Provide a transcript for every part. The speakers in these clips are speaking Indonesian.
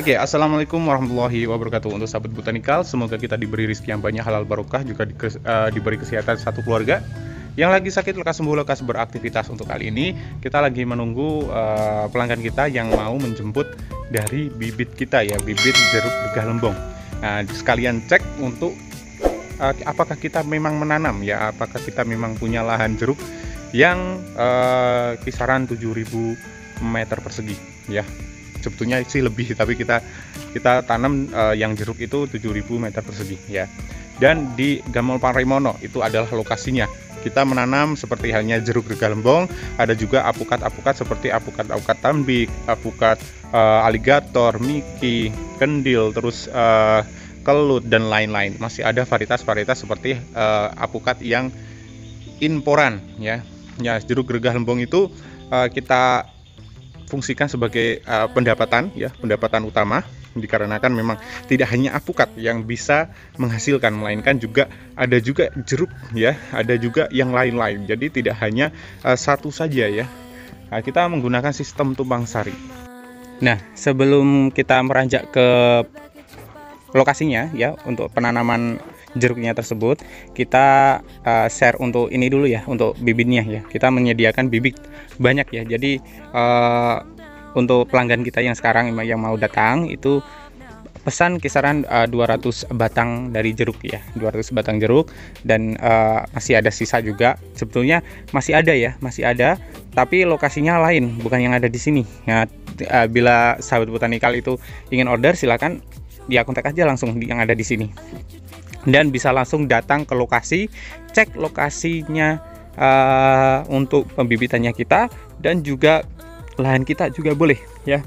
Oke, assalamualaikum warahmatullahi wabarakatuh. Untuk sahabat botanikal, semoga kita diberi rezeki yang banyak, halal barokah, juga diberi kesehatan satu keluarga. Yang lagi sakit lekas sembuh, lekas beraktivitas. Untuk kali ini kita lagi menunggu pelanggan kita yang mau menjemput dari bibit kita ya, bibit jeruk regah lembong. Nah, sekalian cek untuk apakah kita memang menanam ya, apakah kita memang punya lahan jeruk yang kisaran 7.000 meter persegi ya. Sebetulnya sih lebih, tapi kita tanam yang jeruk itu 7.000 meter persegi ya. Dan di Gamol Parimono itu adalah lokasinya. Kita menanam seperti halnya jeruk regah lembong, ada juga apukat-apukat seperti apukat tambik, apukat aligator, miki, kendil, terus kelut dan lain-lain. Masih ada varietas-varietas seperti apukat yang imporan ya. Ya, jeruk regah lembong itu kita fungsikan sebagai pendapatan utama, dikarenakan memang tidak hanya apukat yang bisa menghasilkan, melainkan juga ada juga jeruk ya, ada juga yang lain-lain. Jadi tidak hanya satu saja ya. Nah, kita menggunakan sistem tumpang sari. Nah, sebelum kita meranjak ke lokasinya ya untuk penanaman jeruknya tersebut, kita share untuk ini dulu ya, untuk bibitnya ya. Kita menyediakan bibit banyak ya. Jadi untuk pelanggan kita yang sekarang yang mau datang itu pesan kisaran 200 batang dari jeruk ya, 200 batang jeruk. Dan masih ada sisa juga, sebetulnya masih ada ya, masih ada, tapi lokasinya lain, bukan yang ada di sini. Nah, bila sahabat botanikal itu ingin order, silakan dia kontak aja langsung yang ada di sini, dan bisa langsung datang ke lokasi, cek lokasinya untuk pembibitannya kita, dan juga lahan kita juga boleh ya.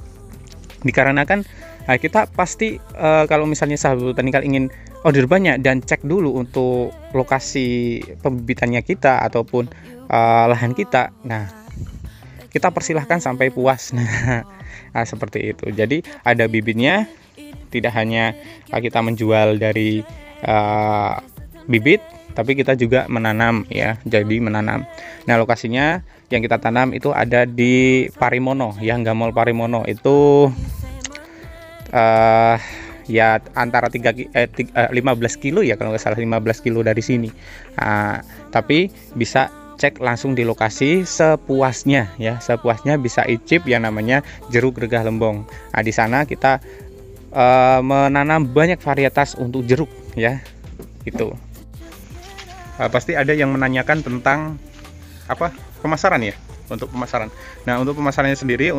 Dikarenakan kita pasti kalau misalnya sahabat botanikal ingin order banyak dan cek dulu untuk lokasi pembibitannya kita ataupun lahan kita, nah kita persilahkan sampai puas. Nah, seperti itu. Jadi ada bibitnya, tidak hanya kita menjual dari bibit, tapi kita juga menanam ya, jadi menanam. Nah, lokasinya yang kita tanam itu ada di Parimono, yang Gamol Parimono itu ya antara 15 kilo ya, kalau nggak salah 15 kilo dari sini. Tapi bisa cek langsung di lokasi sepuasnya ya, sepuasnya bisa icip yang namanya jeruk regah lembong. Nah, di sana kita menanam banyak varietas untuk jeruk ya, itu. Pasti ada yang menanyakan tentang pemasaran ya, untuk pemasaran. Nah, untuk pemasarannya sendiri,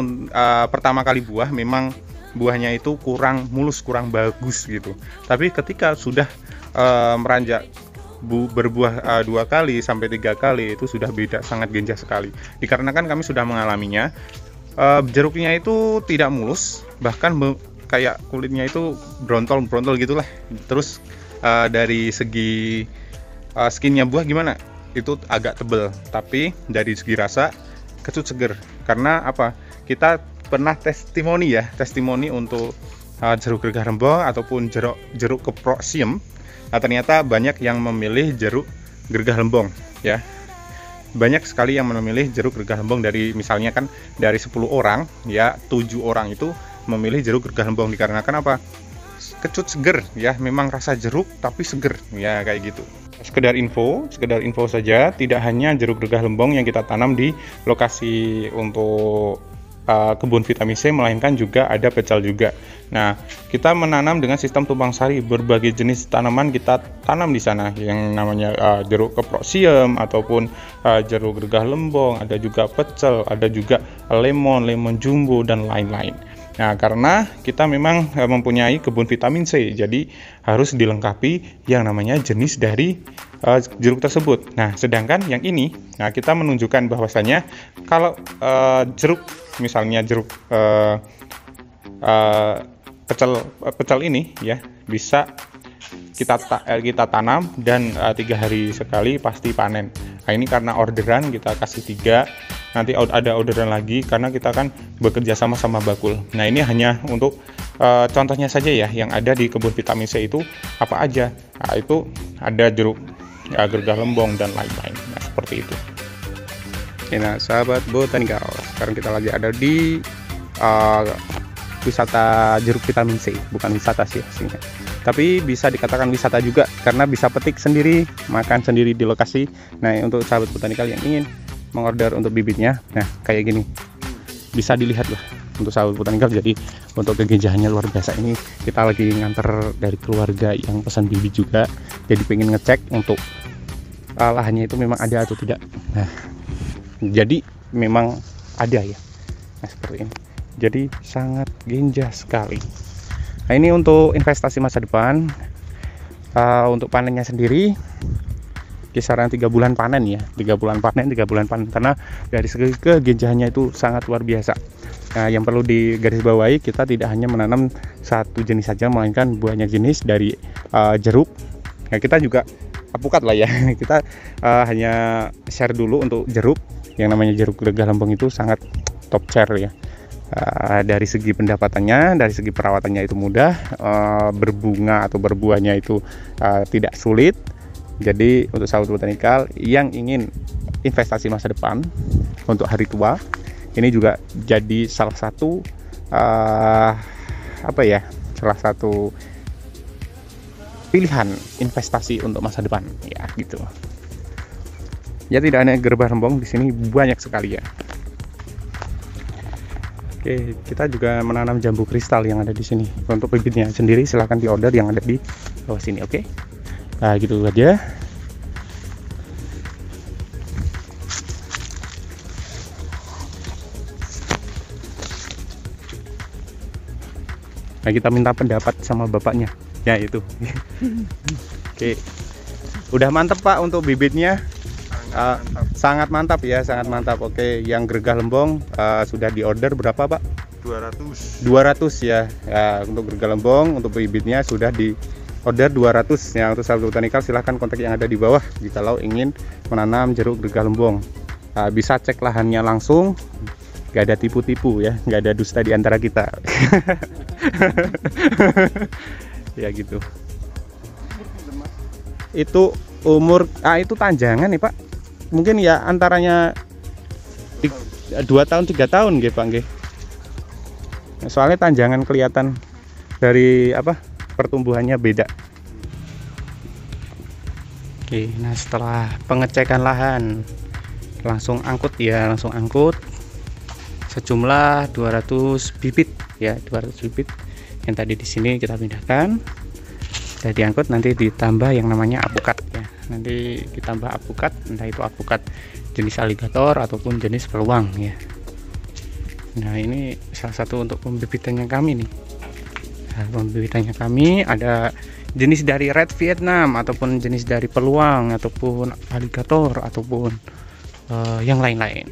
pertama kali buah memang buahnya itu kurang mulus, kurang bagus gitu. Tapi ketika sudah meranjak berbuah 2 kali sampai 3 kali, itu sudah beda, sangat genjah sekali. Dikarenakan kami sudah mengalaminya, jeruknya itu tidak mulus, bahkan kayak kulitnya itu brontol gitulah. Terus dari segi skinnya buah gimana? Itu agak tebel, tapi dari segi rasa kecut seger. Karena apa? Kita pernah testimoni untuk jeruk regah lembong ataupun jeruk keprosium. Nah, ternyata banyak yang memilih jeruk regah lembong ya. Banyak sekali yang memilih jeruk regah lembong, dari misalnya kan dari 10 orang ya, 7 orang itu memilih jeruk regah lembong. Dikarenakan apa? Kecut seger ya, memang rasa jeruk tapi seger ya, kayak gitu. Sekedar info saja, tidak hanya jeruk regah lembong yang kita tanam di lokasi untuk kebun vitamin C, melainkan juga ada pecel juga. Nah, kita menanam dengan sistem tumpang sari, berbagai jenis tanaman kita tanam di sana, yang namanya jeruk keprosium ataupun jeruk regah lembong, ada juga pecel, ada juga lemon jumbo dan lain-lain. Nah, karena kita memang mempunyai kebun vitamin C, jadi harus dilengkapi yang namanya jenis dari jeruk tersebut. Nah, sedangkan yang ini, nah kita menunjukkan bahwasannya kalau jeruk, misalnya jeruk pecel ini ya, bisa kita tanam dan 3 hari sekali pasti panen. Nah, ini karena orderan kita kasih 3, nanti ada orderan lagi karena kita kan bekerja sama bakul. Nah, ini hanya untuk contohnya saja ya, yang ada di kebun vitamin C itu apa aja. Nah, itu ada jeruk regah lembong dan lain-lain. Nah, seperti itu. Nah, sahabat botanikal, sekarang kita lagi ada di wisata jeruk vitamin C, bukan wisata sih aslinya. Tapi bisa dikatakan wisata juga karena bisa petik sendiri, makan sendiri di lokasi. Nah, untuk sahabat botanikal yang ingin mengorder untuk bibitnya, nah kayak gini. Bisa dilihat lah untuk sahabat botanikal. Jadi untuk keginjahannya luar biasa. Ini kita lagi nganter dari keluarga yang pesan bibit juga. Jadi pengen ngecek untuk lahannya itu memang ada atau tidak. Nah, jadi memang ada ya. Nah, seperti ini. Jadi sangat genjah sekali. Nah, ini untuk investasi masa depan. Untuk panennya sendiri kisaran 3 bulan panen ya. 3 bulan panen karena dari segi kegenjahannya itu sangat luar biasa. Nah, yang perlu digarisbawahi, kita tidak hanya menanam satu jenis saja, melainkan banyak jenis dari jeruk. Nah, kita juga apukat lah ya. Kita hanya share dulu untuk jeruk. Yang namanya jeruk Regah Lembong itu sangat top tier ya. Dari segi pendapatannya, dari segi perawatannya itu mudah, berbunga atau berbuahnya itu tidak sulit. Jadi untuk sahabat botanikal yang ingin investasi masa depan untuk hari tua, ini juga jadi salah satu salah satu pilihan investasi untuk masa depan ya gitu. Ya, tidak hanya Gerbah Lembong, di sini banyak sekali ya. Oke, kita juga menanam jambu kristal yang ada di sini. Untuk bibitnya sendiri silahkan diorder yang ada di bawah sini. Oke, nah gitu aja. Nah, kita minta pendapat sama bapaknya ya itu. Oke, udah mantep Pak untuk bibitnya. Sangat mantap ya, sangat mantap. Oke, yang Gerbah Lembong sudah diorder berapa Pak? 200 ya. Untuk Gerbah Lembong untuk bibitnya sudah diorder 200 ya. Untuk sahabat botanikal silahkan kontak yang ada di bawah jikalau ingin menanam jeruk Gerbah Lembong. Bisa cek lahannya langsung, gak ada tipu-tipu ya, gak ada dusta di antara kita. Ya gitu. Itu umur itu tanjangan nih Pak, mungkin ya antaranya 2 tahun 3 tahun nggih Pak nggih. Soalnya tanjangan kelihatan dari pertumbuhannya beda. Oke, nah setelah pengecekan lahan langsung angkut sejumlah 200 bibit ya, 200 bibit yang tadi di sini kita pindahkan. Sudah diangkut, nanti ditambah yang namanya apukat ya. Nanti ditambah apukat, entah itu apukat jenis aligator ataupun jenis peluang ya. Nah, ini salah satu untuk pembibitannya kami nih. Nah, pembibitannya kami ada jenis dari red Vietnam ataupun jenis dari peluang ataupun aligator ataupun yang lain-lain.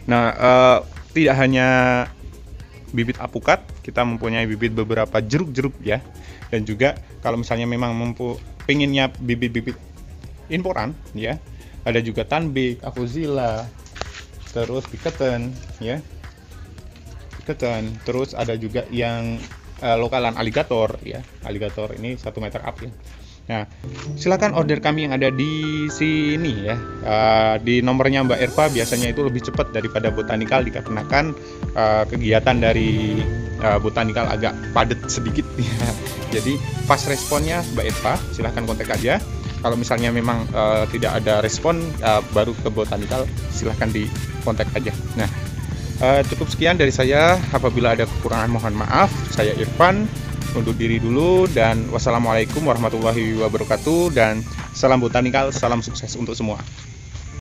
Nah, tidak hanya bibit apukat, kita mempunyai bibit beberapa jeruk-jeruk ya. Dan juga kalau misalnya memang pengennya bibit-bibit imporan ya, ada juga Tanbik, Afuzila, terus Piketen ya, Piketen, terus ada juga yang lokalan aligator ya, aligator ini 1 meter up ya. Nah, silakan order kami yang ada di sini ya. Di nomornya Mbak Irva biasanya itu lebih cepat daripada botanikal dikarenakan kegiatan dari botanikal agak padat sedikit ya. Jadi fast responnya Mbak Irva, silahkan kontak aja. Kalau misalnya memang tidak ada respon baru ke botanikal, silahkan di kontak aja. Nah, cukup sekian dari saya. Apabila ada kekurangan mohon maaf. Saya Irfan undur diri dulu dan wassalamualaikum warahmatullahi wabarakatuh dan salam botanikal, salam sukses untuk semua.